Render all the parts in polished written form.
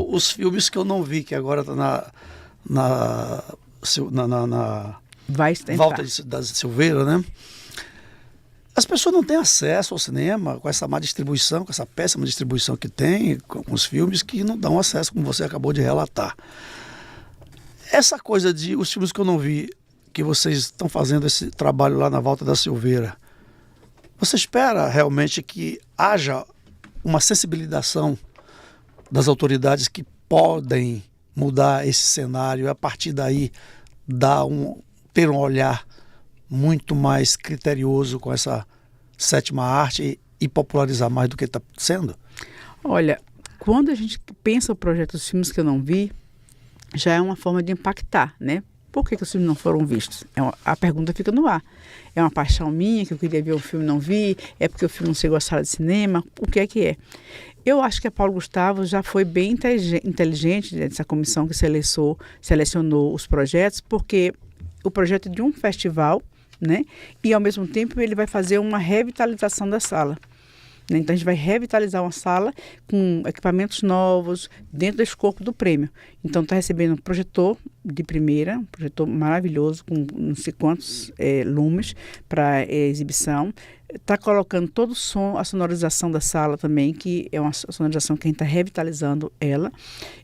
os filmes que eu não vi, que agora está na Vai tentar. Volta da Silveira, né? As pessoas não têm acesso ao cinema com essa má distribuição, com essa péssima distribuição que tem, com os filmes que não dão acesso, como você acabou de relatar. Essa coisa de os filmes que eu não vi, que vocês estão fazendo esse trabalho lá na Volta da Silveira, você espera realmente que haja uma sensibilização das autoridades que podem mudar esse cenário e a partir daí ter um olhar muito mais criterioso com essa sétima arte e popularizar mais do que está sendo? Olha, quando a gente pensa o projeto dos filmes que eu não vi, já é uma forma de impactar, né? Por que os filmes não foram vistos? A pergunta fica no ar. É uma paixão minha, que eu queria ver o filme e não vi? É porque o filme não chegou à sala de cinema? O que é que é? Eu acho que a Paulo Gustavo já foi bem inteligente dessa comissão que selecionou os projetos, porque o projeto é de um festival, né? E ao mesmo tempo ele vai fazer uma revitalização da sala. Então a gente vai revitalizar uma sala com equipamentos novos dentro desse corpo do prêmio. Então está recebendo um projetor de primeira, um projetor maravilhoso com não sei quantos lumes para exibição. Está colocando todo o som, a sonorização da sala também, que é uma sonorização que a gente está revitalizando ela.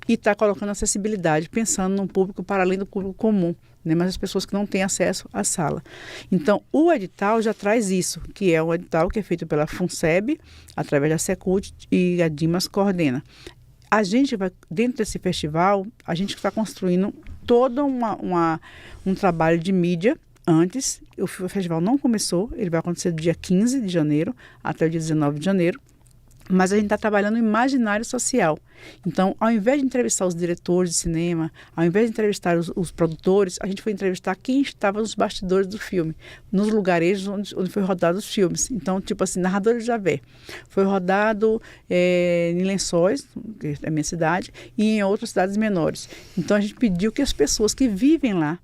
E está colocando acessibilidade, pensando num público para além do público comum, né, mas as pessoas que não têm acesso à sala. Então, o edital já traz isso, que é um edital que é feito pela FUNSEB, através da Secult, e a Dimas coordena. A gente vai, dentro desse festival, a gente está construindo todo um trabalho de mídia antes. O festival não começou, ele vai acontecer do dia 15 de janeiro até o dia 19 de janeiro. Mas a gente está trabalhando no imaginário social. Então, ao invés de entrevistar os diretores de cinema, ao invés de entrevistar os produtores, a gente foi entrevistar quem estava nos bastidores do filme, nos lugarejos onde foi rodado os filmes. Então, tipo assim, Narradores de Javé. Foi rodado em Lençóis, que é a minha cidade, e em outras cidades menores. Então, a gente pediu que as pessoas que vivem lá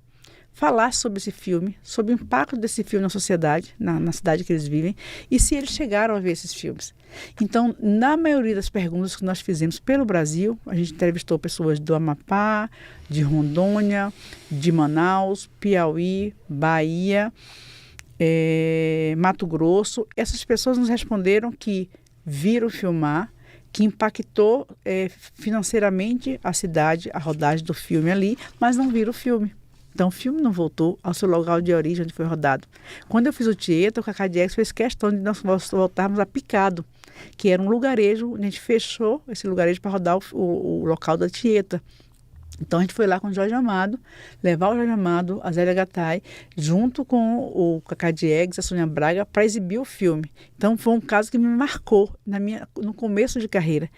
falar sobre esse filme, sobre o impacto desse filme na sociedade, na cidade que eles vivem, e se eles chegaram a ver esses filmes. Então, na maioria das perguntas que nós fizemos pelo Brasil, a gente entrevistou pessoas do Amapá, de Rondônia, de Manaus, Piauí, Bahia, Mato Grosso. Essas pessoas nos responderam que viram filmar, que impactou financeiramente a cidade, a rodagem do filme ali, mas não viram o filme. Então, o filme não voltou ao seu local de origem, onde foi rodado. Quando eu fiz o Tieta, o Cacá Diegues fez questão de nós voltarmos a Picado, que era um lugarejo, a gente fechou esse lugarejo para rodar o local da Tieta. Então, a gente foi lá com o Jorge Amado, levar o Jorge Amado, a Zélia Gattai, junto com o Cacá Diegues, a Sônia Braga, para exibir o filme. Então, foi um caso que me marcou no começo de carreira.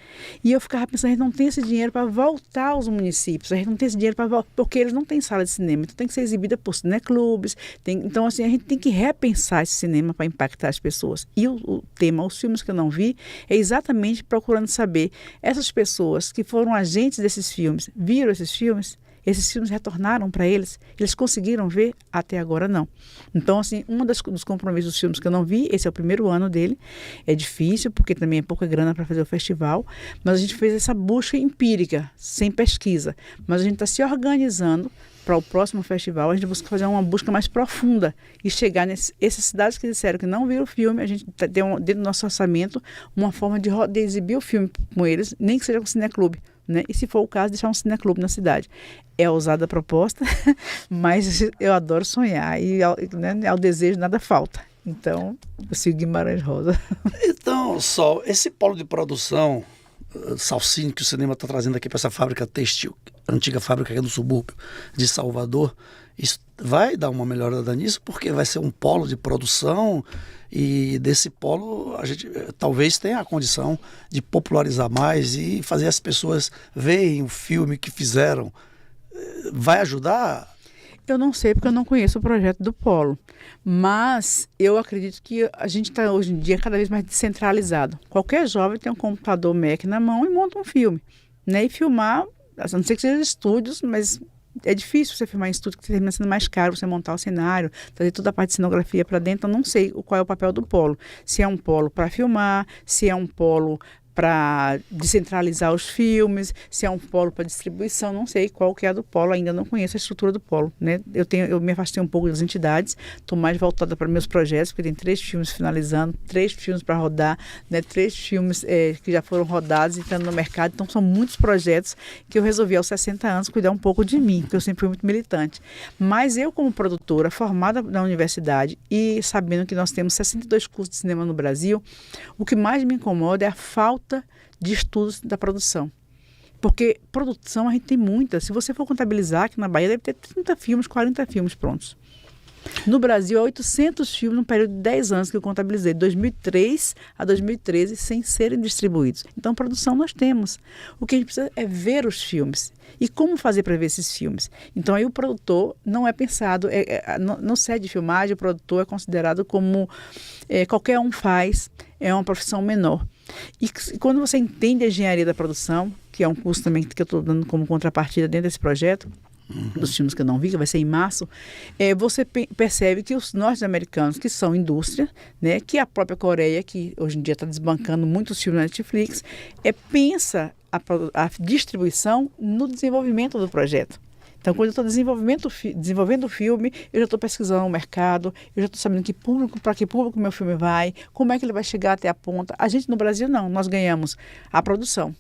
E eu ficava pensando, a gente não tem esse dinheiro para voltar aos municípios, a gente não tem esse dinheiro para voltar, porque eles não têm sala de cinema, então tem que ser exibida por cineclubes. Então, assim, a gente tem que repensar esse cinema para impactar as pessoas. E o tema, os filmes que eu não vi, é exatamente procurando saber, essas pessoas que foram agentes desses filmes, viram esses filmes retornaram para eles conseguiram ver? Até agora não. Então, assim, dos compromissos dos filmes que eu não vi, esse é o primeiro ano dele, é difícil, porque também é pouca grana para fazer o festival, mas a gente fez essa busca empírica, sem pesquisa, mas a gente está se organizando para o próximo festival, a gente busca fazer uma busca mais profunda e chegar essas cidades que disseram que não viram o filme, a gente tem dentro do nosso orçamento uma forma de exibir o filme com eles, nem que seja com o cineclube, né? E se for o caso, deixar um cineclube na cidade. É ousada a proposta, mas eu adoro sonhar e né, ao desejo nada falta. Então, eu sigo Guimarães Rosa. Então, Sol, esse polo de produção, Salsinho, que o cinema está trazendo aqui para essa fábrica têxtil, antiga fábrica aqui no subúrbio de Salvador, isso vai dar uma melhorada nisso, porque vai ser um polo de produção e desse polo a gente talvez tenha a condição de popularizar mais e fazer as pessoas verem o filme que fizeram. Vai ajudar? Eu não sei porque eu não conheço o projeto do Polo, mas eu acredito que a gente está hoje em dia cada vez mais descentralizado. Qualquer jovem tem um computador Mac na mão e monta um filme, né? E filmar, a não ser que seja estúdios, mas é difícil você filmar em estúdio, que termina sendo mais caro você montar o cenário, fazer toda a parte de cenografia para dentro. Eu não sei qual é o papel do polo. Se é um polo para filmar, se é um polo para descentralizar os filmes, se é um polo para distribuição, não sei qual que é a do polo, ainda não conheço a estrutura do polo, né? Eu me afastei um pouco das entidades, estou mais voltada para meus projetos, porque tem 3 filmes finalizando, 3 filmes para rodar, né? 3 filmes que já foram rodados e estão no mercado, então são muitos projetos que eu resolvi aos 60 anos cuidar um pouco de mim, porque eu sempre fui muito militante. Mas eu, como produtora, formada na universidade e sabendo que nós temos 62 cursos de cinema no Brasil, o que mais me incomoda é a falta de estudos da produção. Porque produção a gente tem muita. Se você for contabilizar, aqui na Bahia deve ter 30 filmes, 40 filmes prontos. No Brasil, há 800 filmes num período de 10 anos que eu contabilizei, de 2003 a 2013, sem serem distribuídos. Então, produção nós temos. O que a gente precisa é ver os filmes. E como fazer para ver esses filmes? Então, aí o produtor não é pensado, no set de filmagem, o produtor é considerado como qualquer um faz, é uma profissão menor. E quando você entende a engenharia da produção, que é um curso também que eu estou dando como contrapartida dentro desse projeto, dos filmes que eu não vi, que vai ser em março, você percebe que os norte-americanos, que são indústria, né, que a própria Coreia, que hoje em dia está desbancando muitos filmes na Netflix, pensa a distribuição no desenvolvimento do projeto. Então, quando eu estou desenvolvendo o filme, eu já estou pesquisando o mercado, eu já estou sabendo para que público meu filme vai, como é que ele vai chegar até a ponta. A gente no Brasil não, nós ganhamos a produção,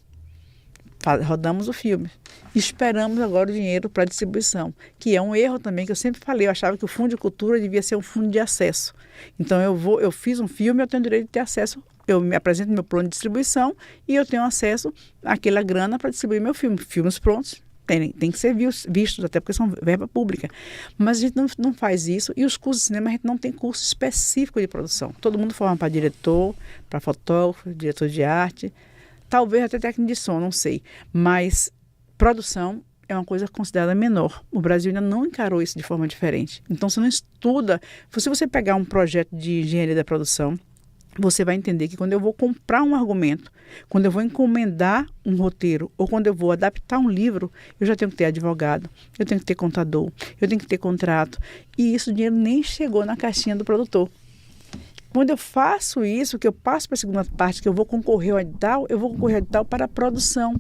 rodamos o filme, esperamos agora o dinheiro para a distribuição, que é um erro também que eu sempre falei, eu achava que o Fundo de Cultura devia ser um fundo de acesso. Então eu fiz um filme, eu tenho direito de ter acesso, eu me apresento meu plano de distribuição e eu tenho acesso àquela grana para distribuir meu filme. Filmes prontos, tem que ser vistos, até porque são verba pública. Mas a gente não faz isso, e os cursos de cinema a gente não tem curso específico de produção. Todo mundo forma para diretor, para fotógrafo, diretor de arte, talvez até técnico de som, não sei. Mas produção é uma coisa considerada menor. O Brasil ainda não encarou isso de forma diferente. Então, você não estuda. Se você pegar um projeto de engenharia da produção, você vai entender que quando eu vou comprar um argumento, quando eu vou encomendar um roteiro ou quando eu vou adaptar um livro, eu já tenho que ter advogado, eu tenho que ter contador, eu tenho que ter contrato. E isso, o dinheiro nem chegou na caixinha do produtor. Quando eu faço isso, que eu passo para a segunda parte, que eu vou concorrer ao edital, eu vou concorrer ao edital para a produção.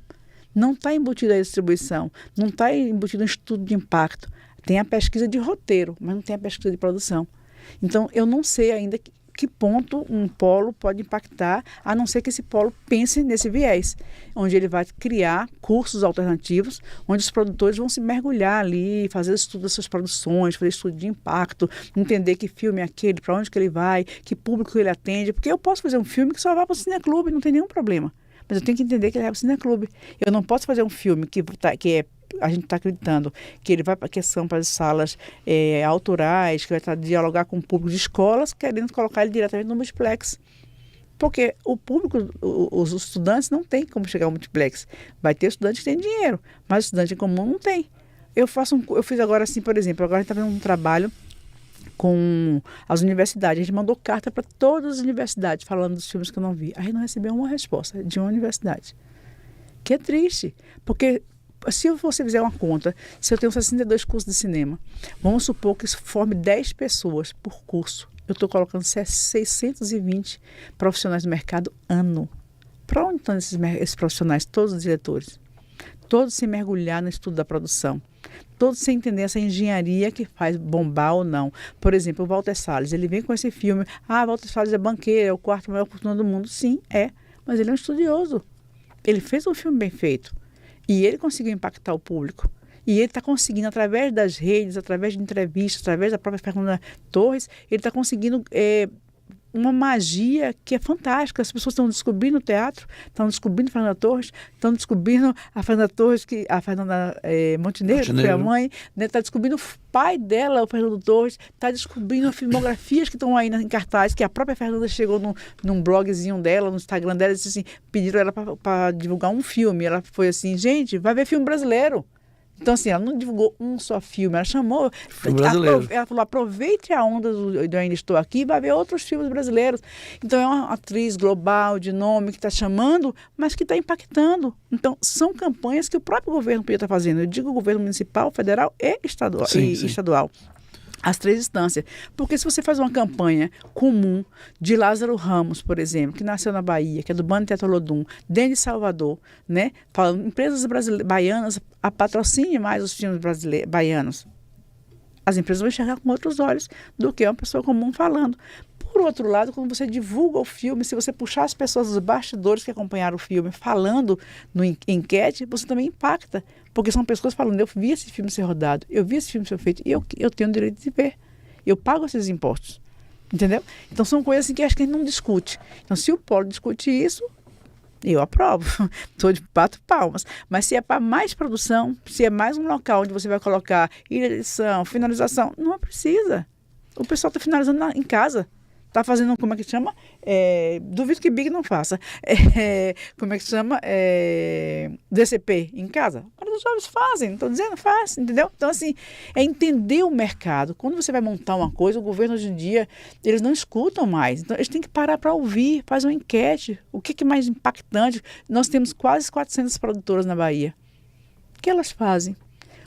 Não está embutido a distribuição, não está embutido um estudo de impacto. Tem a pesquisa de roteiro, mas não tem a pesquisa de produção. Então, eu não sei ainda que ponto um polo pode impactar, a não ser que esse polo pense nesse viés, onde ele vai criar cursos alternativos, onde os produtores vão se mergulhar ali, fazer estudo das suas produções, fazer estudo de impacto, entender que filme é aquele, para onde que ele vai, que público ele atende, porque eu posso fazer um filme que só vai para o cineclube, não tem nenhum problema, mas eu tenho que entender que ele vai para o cineclube. Eu não posso fazer um filme a gente está acreditando que ele vai para a questão para as salas autorais, que vai dialogar com o público de escolas, querendo colocar ele diretamente no multiplex. Porque o público, os estudantes não têm como chegar ao multiplex. Vai ter estudante que tem dinheiro, mas estudante em comum não tem. Eu fiz agora assim, por exemplo, agora a gente está fazendo um trabalho com as universidades. A gente mandou carta para todas as universidades falando dos filmes que eu não vi. A gente não recebeu uma resposta de uma universidade. Que é triste, porque se você fizer uma conta, se eu tenho 62 cursos de cinema, vamos supor que isso forme 10 pessoas por curso. Eu estou colocando 620 profissionais no mercado ano. Para onde estão esses profissionais, todos os diretores? Todos sem mergulhar no estudo da produção. Todos sem entender essa engenharia que faz bombar ou não. Por exemplo, o Walter Salles, ele vem com esse filme. Walter Salles é banqueiro, é o 4º maior fortuna do mundo. Sim, mas ele é um estudioso. Ele fez um filme bem feito. E ele conseguiu impactar o público. E ele está conseguindo, através das redes, através de entrevistas, através da própria Fernanda Torres, ele está conseguindo uma magia que é fantástica. As pessoas estão descobrindo o teatro, estão descobrindo a Fernanda Torres, estão descobrindo a Fernanda Torres, a Fernanda Montenegro, que foi a mãe, né? Está descobrindo o pai dela, o Fernando Torres, está descobrindo as filmografias que estão aí em cartaz, que a própria Fernanda chegou num blogzinho dela, no Instagram dela, e disse assim, pediram ela para divulgar um filme. Ela foi assim, gente, vai ver filme brasileiro. Então, assim, ela não divulgou um só filme, ela chamou, ela falou, aproveite a onda do Ainda Estou Aqui e vai ver outros filmes brasileiros. Então, é uma atriz global, de nome, que está chamando, mas que está impactando. Então, são campanhas que o próprio governo podia estar fazendo. Eu digo governo municipal, federal e estadual. Sim. As 3 instâncias. Porque se você faz uma campanha comum de Lázaro Ramos, por exemplo, que nasceu na Bahia, que é do Bando Teatro Olodum, dentro de Salvador, né? Falando, empresas baianas patrocinem mais os filmes baianos. As empresas vão enxergar com outros olhos do que uma pessoa comum falando. Por outro lado, quando você divulga o filme, se você puxar as pessoas dos bastidores que acompanharam o filme falando no enquete, você também impacta. Porque são pessoas falando, eu vi esse filme ser rodado, eu vi esse filme ser feito e eu tenho o direito de ver. Eu pago esses impostos. Entendeu? Então são coisas assim que acho que a gente não discute. Então se o Polo discute isso, eu aprovo. Estou de 4 palmas. Mas se é para mais produção, se é mais um local onde você vai colocar edição, finalização, não precisa. O pessoal está finalizando em casa. Está fazendo, como é que chama? Duvido que Big não faça. Como é que chama? DCP em casa. Mas os jovens fazem, não estou dizendo, faz, entendeu? Então, assim, é entender o mercado. Quando você vai montar uma coisa, o governo hoje em dia, eles não escutam mais. Então, eles têm que parar para ouvir, faz uma enquete. O que é mais impactante? Nós temos quase 400 produtoras na Bahia. O que elas fazem?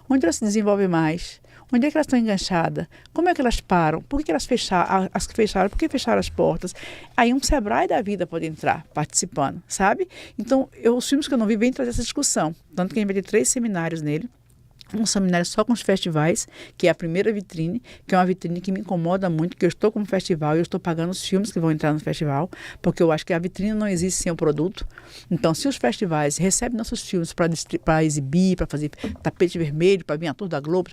Onde elas se desenvolvem mais? Onde é que elas estão enganchadas? Como é que elas param? Por que elas fecharam? As que fecharam, por que fecharam as portas? Aí um Sebrae da vida pode entrar participando, sabe? Então, os filmes que eu não vi vêm trazer essa discussão. Tanto que a gente vai ter 3 seminários nele. Um seminário só com os festivais, que é a primeira vitrine, que é uma vitrine que me incomoda muito, que eu estou como festival e eu estou pagando os filmes que vão entrar no festival, porque eu acho que a vitrine não existe sem o produto. Então, se os festivais recebem nossos filmes para exibir, para fazer tapete vermelho, para vir a tour da Globo,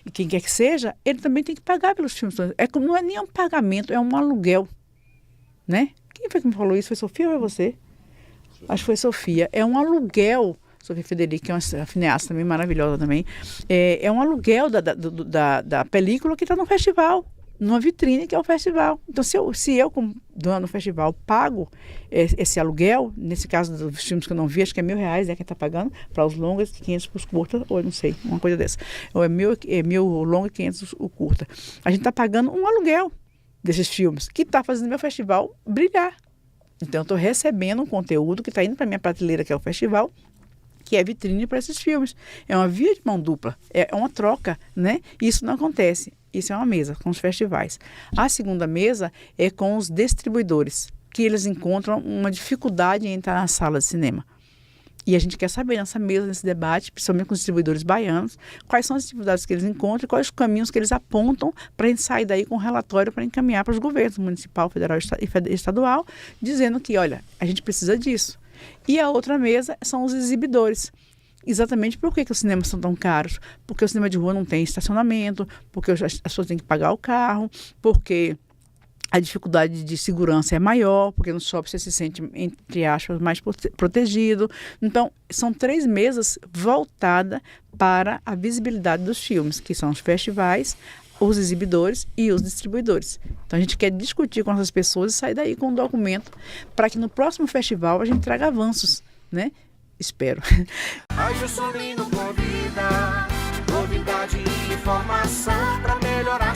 e quem quer que seja, ele também tem que pagar pelos filmes. Não é nem um pagamento, é um aluguel, né? Quem foi que me falou isso? Foi Sofia ou foi você? Acho que foi Sofia. É um aluguel. Sofia Federico, que é uma cineasta também maravilhosa também, é um aluguel da película que está no festival, numa vitrine que é o festival. Então, se eu como dona do festival, pago esse aluguel, nesse caso dos filmes que eu não vi, acho que é R$1.000, quem está pagando, para os longas, 500 para os curtas, ou eu não sei, uma coisa dessa. Ou é 1.000 o longo e 500 o curta. A gente está pagando um aluguel desses filmes, que está fazendo meu festival brilhar. Então, eu estou recebendo um conteúdo que está indo para a minha prateleira, que é o festival, que é vitrine para esses filmes. É uma via de mão dupla, é uma troca, né? Isso não acontece. Isso é uma mesa com os festivais. A segunda mesa é com os distribuidores, que eles encontram uma dificuldade em entrar na sala de cinema. E a gente quer saber nessa mesa, nesse debate, principalmente com os distribuidores baianos, quais são as dificuldades que eles encontram e quais os caminhos que eles apontam para a gente sair daí com um relatório para encaminhar para os governos municipal, federal e estadual, dizendo que, olha, a gente precisa disso. E a outra mesa são os exibidores. Exatamente por que os cinemas são tão caros? Porque o cinema de rua não tem estacionamento, porque as pessoas têm que pagar o carro, porque a dificuldade de segurança é maior, porque no shopping você se sente, entre aspas, mais protegido. Então, são 3 mesas voltadas para a visibilidade dos filmes, que são os festivais, os exibidores e os distribuidores. Então a gente quer discutir com essas pessoas e sair daí com um documento para que no próximo festival a gente traga avanços, né? Espero. Aí o Somino convida, novidade e informação para melhorar